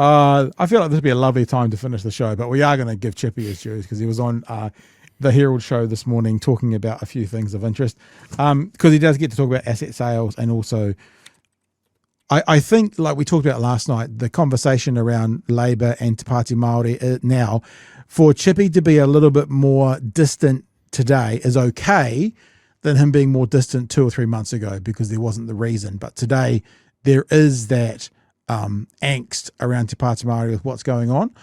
I feel like this would be a lovely time to finish the show, but we are going to give Chippy his dues because he was on the Herald show this morning talking about a few things of interest. Because he does get to talk about asset sales, and also I think, like we talked about last night, the conversation around Labour and Te Pati Maori now, for Chippy to be a little bit more distant today is okay than him being more distant 2 or 3 months ago, because there wasn't the reason. But today there is that angst around Te Pati Maori with what's going on.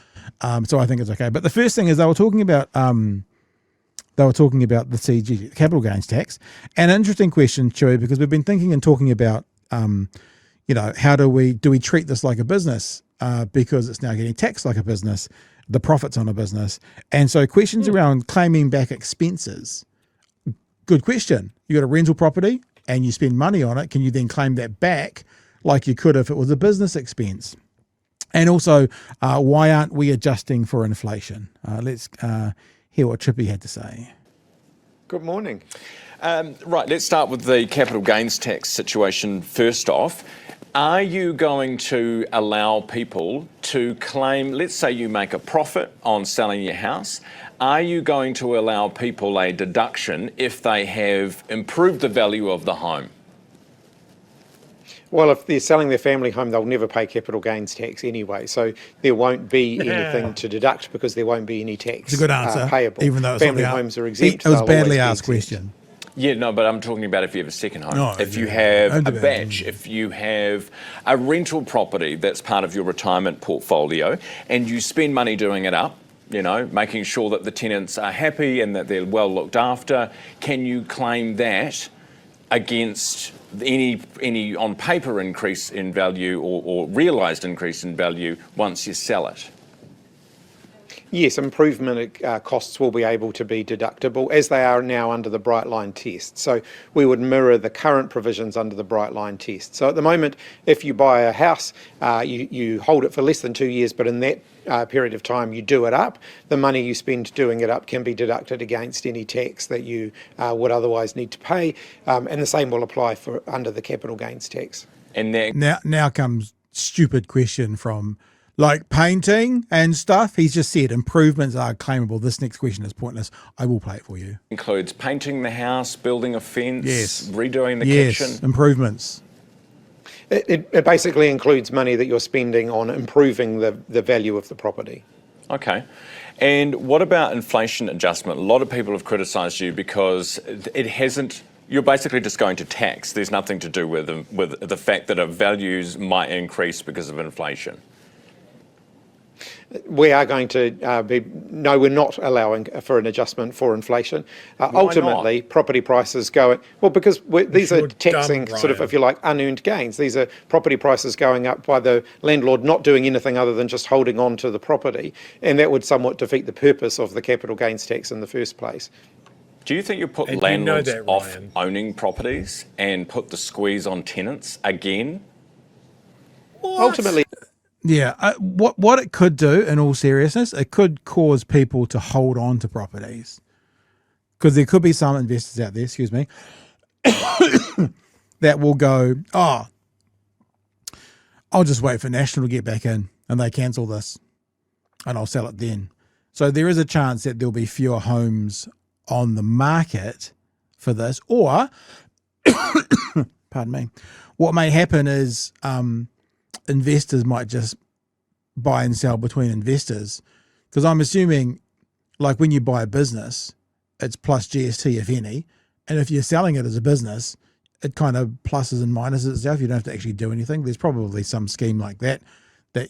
So I think it's okay. But the first thing is they were talking about the CGT, the capital gains tax. An interesting question, Chewie, because we've been thinking and talking about how do we treat this like a business, because it's now getting taxed like a business, the profits on a business. And so questions around claiming back expenses. Good question. You got a rental property and you spend money on it. Can you then claim that back like you could if it was a business expense? And also, why aren't we adjusting for inflation? Let's hear what Chippy had to say. Good morning. Right, let's start with the capital gains tax situation first off. Are you going to allow people to claim, let's say you make a profit on selling your house, are you going to allow people a deduction if they have improved the value of the home? Well, if they're selling their family home, they'll never pay capital gains tax anyway, so there won't be anything to deduct because there won't be any tax It's a good answer, payable. even though it's family homes are exempt. It was a badly asked question. Yeah, no, but I'm talking about if you have a second home. No, if you have a batch, if you have a rental property that's part of your retirement portfolio and you spend money doing it up, making sure that the tenants are happy and that they're well looked after, can you claim that against any on paper increase in value or realised increase in value once you sell it? Yes, improvement costs will be able to be deductible, as they are now under the Bright Line test. So we would mirror the current provisions under the Bright Line test. So at the moment, if you buy a house, you hold it for less than 2 years, but in that period of time you do it up, the money you spend doing it up can be deducted against any tax that you would otherwise need to pay, and the same will apply for under the capital gains tax. And now comes stupid question from like painting and stuff. He's just said improvements are claimable. This next question is pointless. I will play it for you. Includes painting the house, building a fence, yes, redoing the kitchen. Yes, improvements. It basically includes money that you're spending on improving the value of the property. Okay. And what about inflation adjustment? A lot of people have criticised you because it hasn't. You're basically just going to tax. There's nothing to do with the fact that our values might increase because of inflation. We are going to no, we're not allowing for an adjustment for inflation. Ultimately, property prices go, well, because these are taxing sort of, if you like, unearned gains. These are property prices going up by the landlord not doing anything other than just holding on to the property, and that would somewhat defeat the purpose of the capital gains tax in the first place. Do you think you put landlords off owning properties and put the squeeze on tenants again? What? Ultimately. Yeah, what it could do, in all seriousness, it could cause people to hold on to properties, because there could be some investors out there, excuse me, that will go, oh, I'll just wait for National to get back in and they cancel this and I'll sell it then. So there is a chance that there'll be fewer homes on the market for this, or, pardon me, what may happen is investors might just buy and sell between investors, because I'm assuming, like when you buy a business, it's plus GST if any, and if you're selling it as a business, it kind of pluses and minuses itself. You don't have to actually do anything. There's probably some scheme like that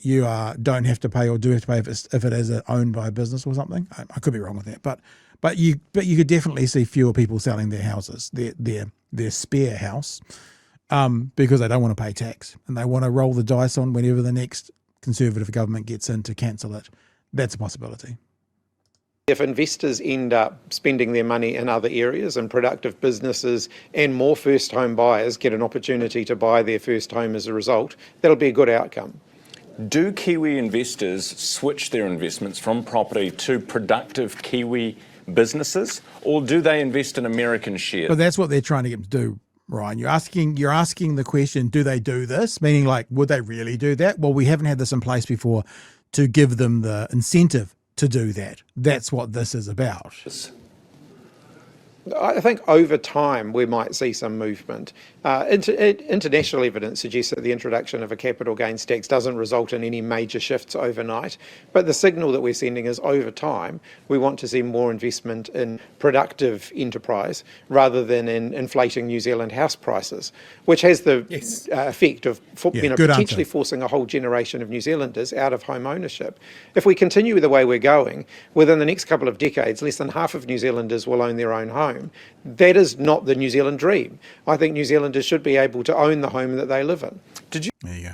you don't have to pay or do have to pay if it is owned by a business or something. I could be wrong with that, but you could definitely see fewer people selling their houses, their spare house, because they don't want to pay tax and they want to roll the dice on whenever the next Conservative government gets in to cancel it. That's a possibility. If investors end up spending their money in other areas and productive businesses and more first home buyers get an opportunity to buy their first home as a result, that'll be a good outcome. Do Kiwi investors switch their investments from property to productive Kiwi businesses, or do they invest in American shares? But that's what they're trying to get them to do Ryan. You're asking the question, do they do this? Meaning, like, would they really do that? Well, we haven't had this in place before to give them the incentive to do that. That's what this is about. I think over time we might see some movement. International evidence suggests that the introduction of a capital gains tax doesn't result in any major shifts overnight, but the signal that we're sending is over time we want to see more investment in productive enterprise rather than in inflating New Zealand house prices, which has the effect of potentially forcing a whole generation of New Zealanders out of home ownership. If we continue the way we're going, within the next couple of decades, less than half of New Zealanders will own their own home. That is not the New Zealand dream. I think New Zealanders should be able to own the home that they live in. There you go.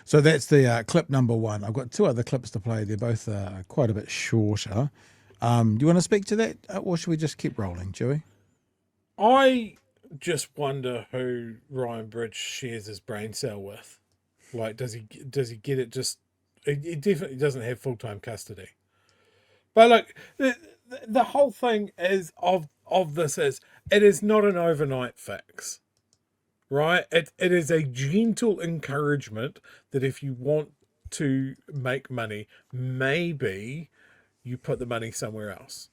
So that's the clip number one. I've got two other clips to play. They're both quite a bit shorter. Do you want to speak to that, or should we just keep rolling, Chewie? I just wonder who Ryan Bridge shares his brain cell with. Like, does he get it? He definitely doesn't have full-time custody. But look, the whole thing is of this is it is not an overnight fix, right? It is a gentle encouragement that if you want to make money, maybe you put the money somewhere else.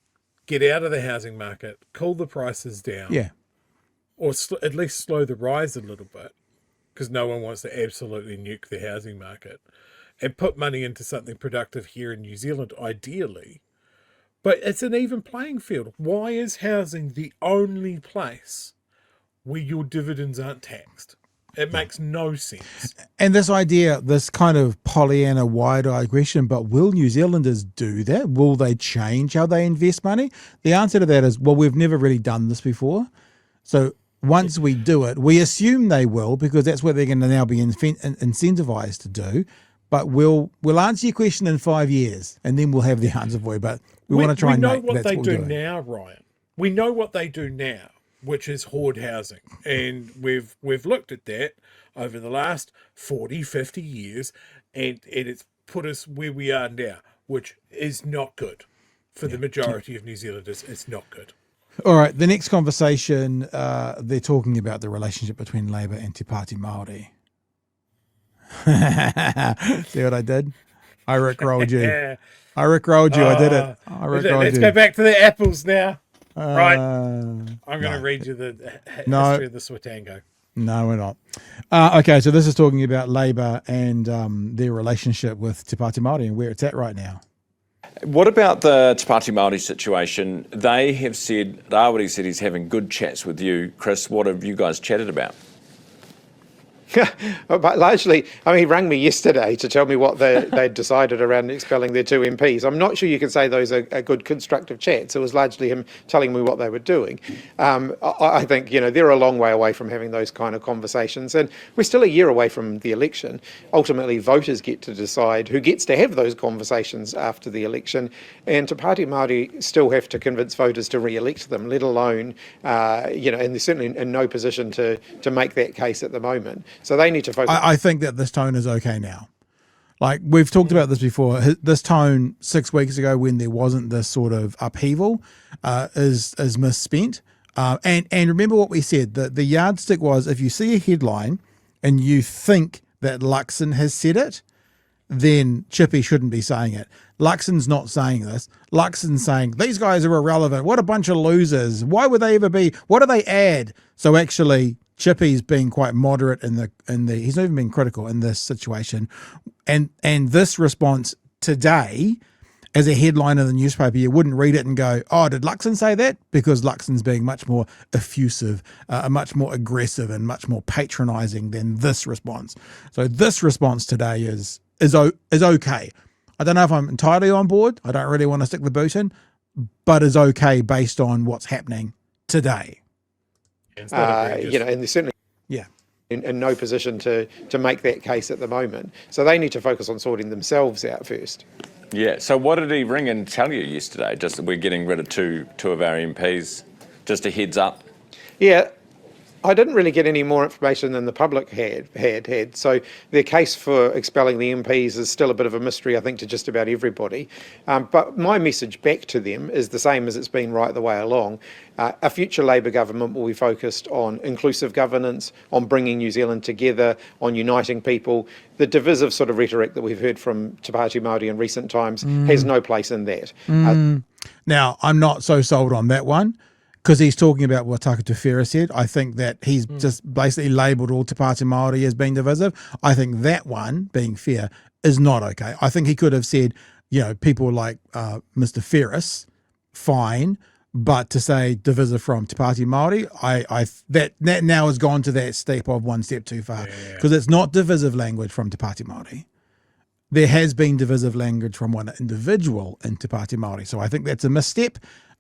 Get out of the housing market, cool the prices down. Yeah. Or at least slow the rise a little bit, because no one wants to absolutely nuke the housing market, and put money into something productive here in New Zealand, ideally. But it's an even playing field. Why is housing the only place where your dividends aren't taxed? It makes no sense. And this idea, this kind of Pollyanna wide-eyed question, but will New Zealanders do that? Will they change how they invest money? The answer to that is, well, we've never really done this before. So once we do it, we assume they will, because that's what they're going to now be incentivized to do. But we'll answer your question in 5 years, and then we'll have the answer for you. But we want to try and make what that's they what do we're doing. now, Ryan. We know what they do now, which is hoard housing. And we've looked at that over the last 40, 50 years, and it's put us where we are now, which is not good. For the majority of New Zealanders, it's not good. All right, the next conversation, they're talking about the relationship between Labour and Te Pati Maori. See what I did? I rickrolled you. I rickrolled you. I did it. Let's go back to the apples now. Right. I'm going to read you the history of the Swatango. No, we're not. Okay, so this is talking about Labour and their relationship with Te Pati Maori and where it's at right now. What about the Te Pati Maori situation? They have said, Rawiri said he's having good chats with you. Chris, what have you guys chatted about? But largely, I mean, he rang me yesterday to tell me what they'd decided around expelling their two MPs. I'm not sure you can say those are good constructive chats. It was largely him telling me what they were doing. I think, they're a long way away from having those kind of conversations. And we're still a year away from the election. Ultimately, voters get to decide who gets to have those conversations after the election. And Te Pati Māori still have to convince voters to re-elect them, let alone, and they're certainly in no position to make that case at the moment. So they need to focus. I think that this tone is okay now. Like, we've talked about this before. This tone 6 weeks ago, when there wasn't this sort of upheaval, is misspent. And remember what we said. The yardstick was, if you see a headline and you think that Luxon has said it, then Chippy shouldn't be saying it. Luxon's not saying this. Luxon's saying, these guys are irrelevant. What a bunch of losers. Why would they ever be? What do they add? So actually, Chippy's being quite moderate in the he's not even being critical in this situation. And this response today, as a headline in the newspaper, you wouldn't read it and go, oh, did Luxon say that? Because Luxon's being much more effusive, much more aggressive and much more patronising than this response. So this response today is okay. I don't know if I'm entirely on board. I don't really want to stick the boot in, but is okay based on what's happening today. And they're certainly in no position to make that case at the moment. So they need to focus on sorting themselves out first. Yeah, so what did he ring and tell you yesterday? Just that we're getting rid of two of our MPs, just a heads up? Yeah, I didn't really get any more information than the public had. So their case for expelling the MPs is still a bit of a mystery, I think, to just about everybody. But my message back to them is the same as it's been right the way along. A future Labour government will be focused on inclusive governance, on bringing New Zealand together, on uniting people. The divisive sort of rhetoric that we've heard from Te Pāti Māori in recent times has no place in that. Now, I'm not so sold on that one, because he's talking about what Taka Tewhera said. I think that he's just basically labelled all Te Pāti Māori as being divisive. I think that one, being fair, is not okay. I think he could have said, people like Mr. Ferris, fine, but to say divisive from Te Pāti Māori, that now has gone to that step of one step too far, because it's not divisive language from Te Pāti Māori. There has been divisive language from one individual in Te Pāti Māori, so I think that's a misstep.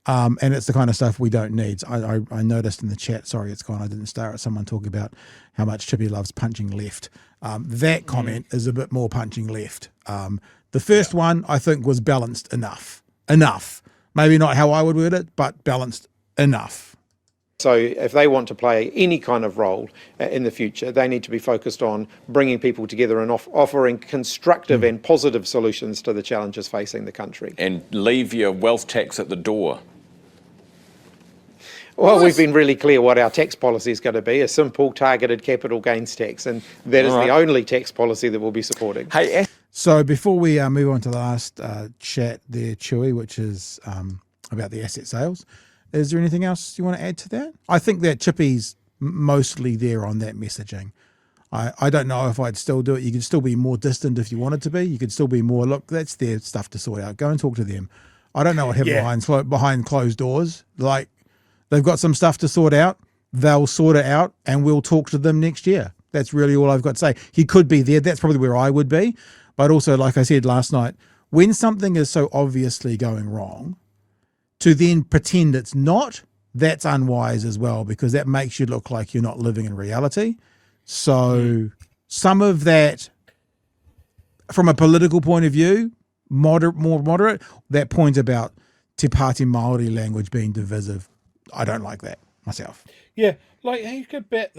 And it's the kind of stuff we don't need. I noticed in the chat, sorry, it's gone, I didn't stare at someone talking about how much Chippy loves punching left. That comment is a bit more punching left. The first one, I think, was balanced enough. Maybe not how I would word it, but balanced enough. So if they want to play any kind of role in the future, they need to be focused on bringing people together and offering constructive and positive solutions to the challenges facing the country. And leave your wealth tax at the door. Well, we've been really clear what our tax policy is going to be, a simple targeted capital gains tax, and that is the only tax policy that we'll be supporting. Hey, so before we move on to the last chat there, Chewie, which is about the asset sales, is there anything else you want to add to that? I think that Chippy's mostly there on that messaging. I don't know if I'd still do it. You could still be more distant if you wanted to be. You could still be more, look, that's their stuff to sort out. Go and talk to them. I don't know what happened behind closed doors. Like, they've got some stuff to sort out. They'll sort it out, and we'll talk to them next year. That's really all I've got to say. He could be there. That's probably where I would be. But also, like I said last night, when something is so obviously going wrong, to then pretend it's not, that's unwise as well, because that makes you look like you're not living in reality. So some of that, from a political point of view, more moderate, that point about Te Pāti Māori language being divisive, I don't like that myself. Yeah, like you could bat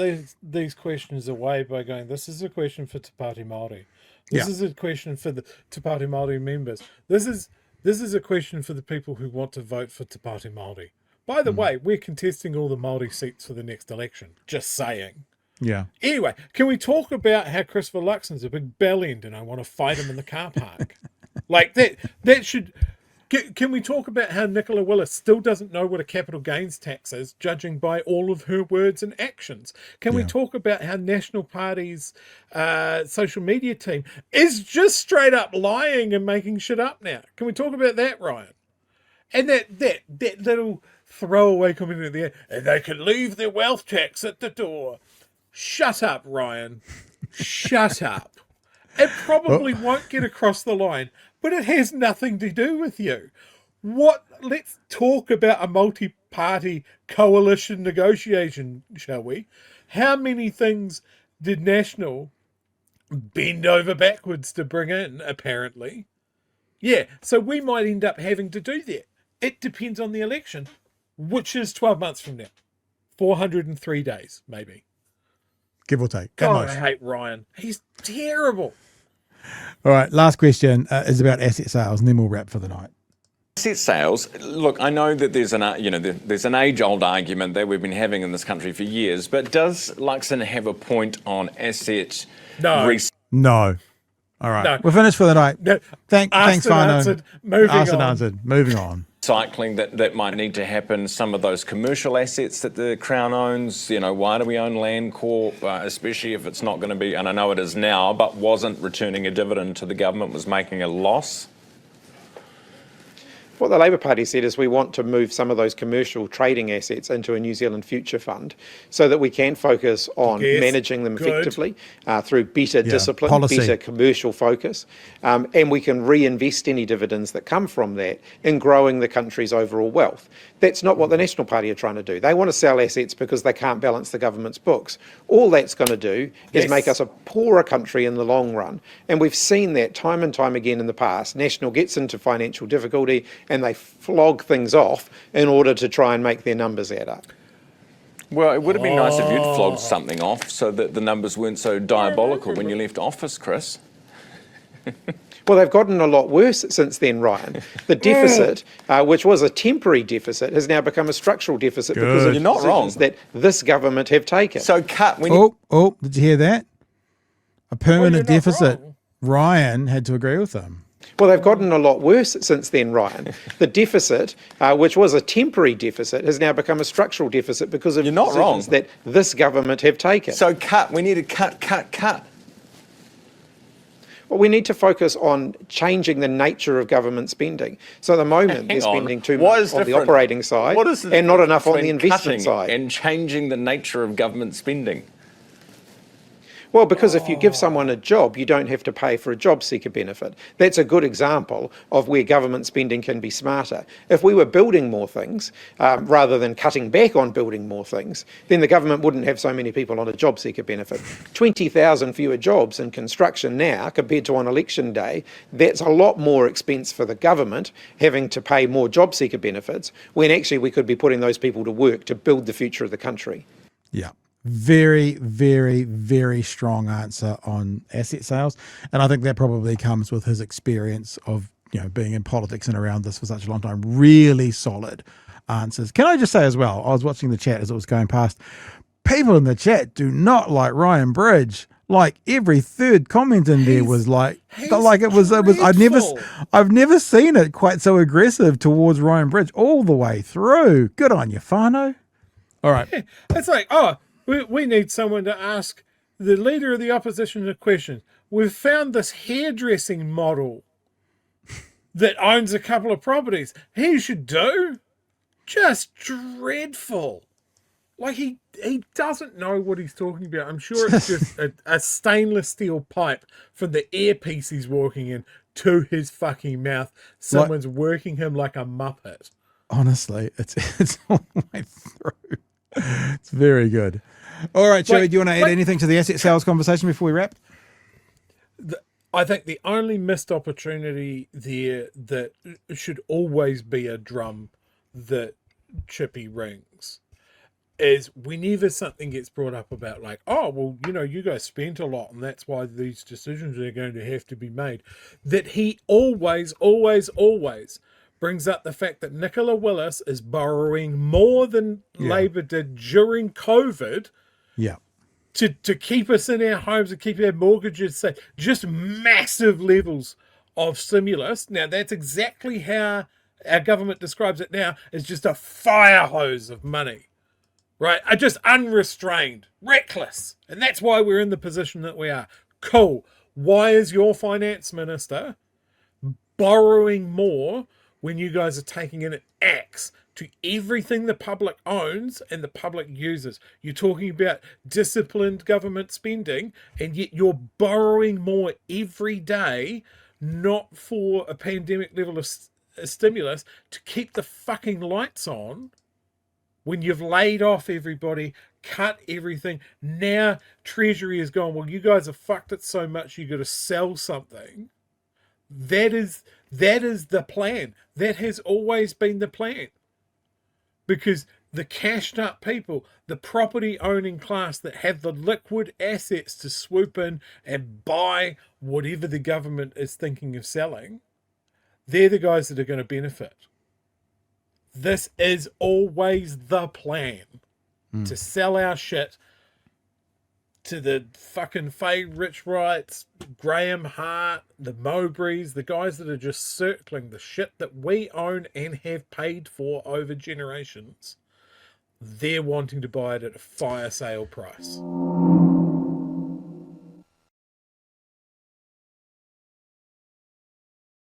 these questions away by going, this is a question for Te Pāti Māori. This is a question for the Te Pāti Māori members. This is a question for the people who want to vote for Te Pāti Māori. By the way, we're contesting all the Māori seats for the next election. Just saying. Yeah. Anyway, can we talk about how Christopher Luxon's a big bellend and I want to fight him in the car park? Like that should... Can we talk about how Nicola Willis still doesn't know what a capital gains tax is, judging by all of her words and actions? Can we talk about how National Party's social media team is just straight up lying and making shit up now? Can we talk about that, Ryan? And that little throwaway comment at the end, and they can leave their wealth tax at the door. Shut up, Ryan. Shut up. It probably won't get across the line, but it has nothing to do with you. Let's talk about a multi-party coalition negotiation, shall we? How many things did National bend over backwards to bring in, apparently? Yeah, so we might end up having to do that. It depends on the election, which is 12 months from now. 403 days, maybe. Give or take. God, I hate Ryan. He's terrible. All right, last question is about asset sales, and then we'll wrap for the night. Asset sales. Look, I know that there's an age-old argument that we've been having in this country for years, but does Luxon have a point on asset? No. All right, No. we're finished for the night. No. Thanks, Fano. Answered. Moving on. Cycling that might need to happen, some of those commercial assets that the Crown owns, why do we own Landcorp, especially if it's not going to be, and I know it is now, but wasn't returning a dividend to the government, was making a loss? What the Labour Party said is we want to move some of those commercial trading assets into a New Zealand Future Fund so that we can focus on managing them effectively through better discipline, policy. better commercial focus, and we can reinvest any dividends that come from that in growing the country's overall wealth. That's not what the National Party are trying to do. They want to sell assets because they can't balance the government's books. All that's going to do is make us a poorer country in the long run, and we've seen that time and time again in the past. National gets into financial difficulty and they flog things off in order to try and make their numbers add up. Well, it would have been nice if you'd flogged something off so that the numbers weren't so diabolical when you left office, Chris. Well, they've gotten a lot worse since then, Ryan. The deficit, which was a temporary deficit, has now become a structural deficit because of You're not wrong. decisions that this government have taken. So cut. Oh, did you hear that? A permanent you're not deficit. wrong. Ryan had to agree with them. Well, they've gotten a lot worse since then, Ryan. The deficit, which was a temporary deficit, has now become a structural deficit because of You're not wrong. decisions that this government have taken. So cut. We need to cut. Well, we need to focus on changing the nature of government spending. So at the moment, they're spending too much on the operating side and not enough on the investment side. And changing the nature of government spending. Well, because if you give someone a job, you don't have to pay for a job seeker benefit. That's a good example of where government spending can be smarter. If we were building more things, rather than cutting back on building more things, then the government wouldn't have so many people on a job seeker benefit. 20,000 fewer jobs in construction now compared to on election day, that's a lot more expense for the government having to pay more job seeker benefits when actually we could be putting those people to work to build the future of the country. Yeah. Very, very, very strong answer on asset sales. And I think that probably comes with his experience of, being in politics and around this for such a long time. Really solid answers. Can I just say as well, I was watching the chat as it was going past. People in the chat do not like Ryan Bridge. Like every third comment in there was like it was I've never seen it quite so aggressive towards Ryan Bridge all the way through. Good on you, Fano. All right. Yeah, it's like, we need someone to ask the leader of the opposition a question. We've found this hairdressing model that owns a couple of properties. He should do. Just dreadful. Like he doesn't know what he's talking about. I'm sure it's just a stainless steel pipe from the earpiece he's walking in to his fucking mouth. Someone's working him like a muppet. Honestly, it's all the way through. It's very good. All right, Chewie, do you want to add anything to the asset sales conversation before we wrap? I think the only missed opportunity there that should always be a drum that Chippy rings is whenever something gets brought up about like, you guys spent a lot and that's why these decisions are going to have to be made, that he always brings up the fact that Nicola Willis is borrowing more than Labour did during COVID. Yeah. To keep us in our homes and keep our mortgages safe. Just massive levels of stimulus. Now, that's exactly how our government describes it now, as just a fire hose of money. Right? Just unrestrained, reckless. And that's why we're in the position that we are. Cool. Why is your finance minister borrowing more when you guys are taking in an axe to everything the public owns and the public uses? You're talking about disciplined government spending, and yet you're borrowing more every day, not for a pandemic level of stimulus, to keep the fucking lights on when you've laid off everybody, cut everything. Now Treasury is going, well, you guys have fucked it so much, you got to sell something. That is the plan. That has always been the plan. Because the cashed up people, the property owning class that have the liquid assets to swoop in and buy whatever the government is thinking of selling, they're the guys that are going to benefit. This is always the plan. To sell our shit to the fucking Faye Rich Wrights, Graham Hart, the Mowbrays, the guys that are just circling the shit that we own and have paid for over generations. They're wanting to buy it at a fire sale price.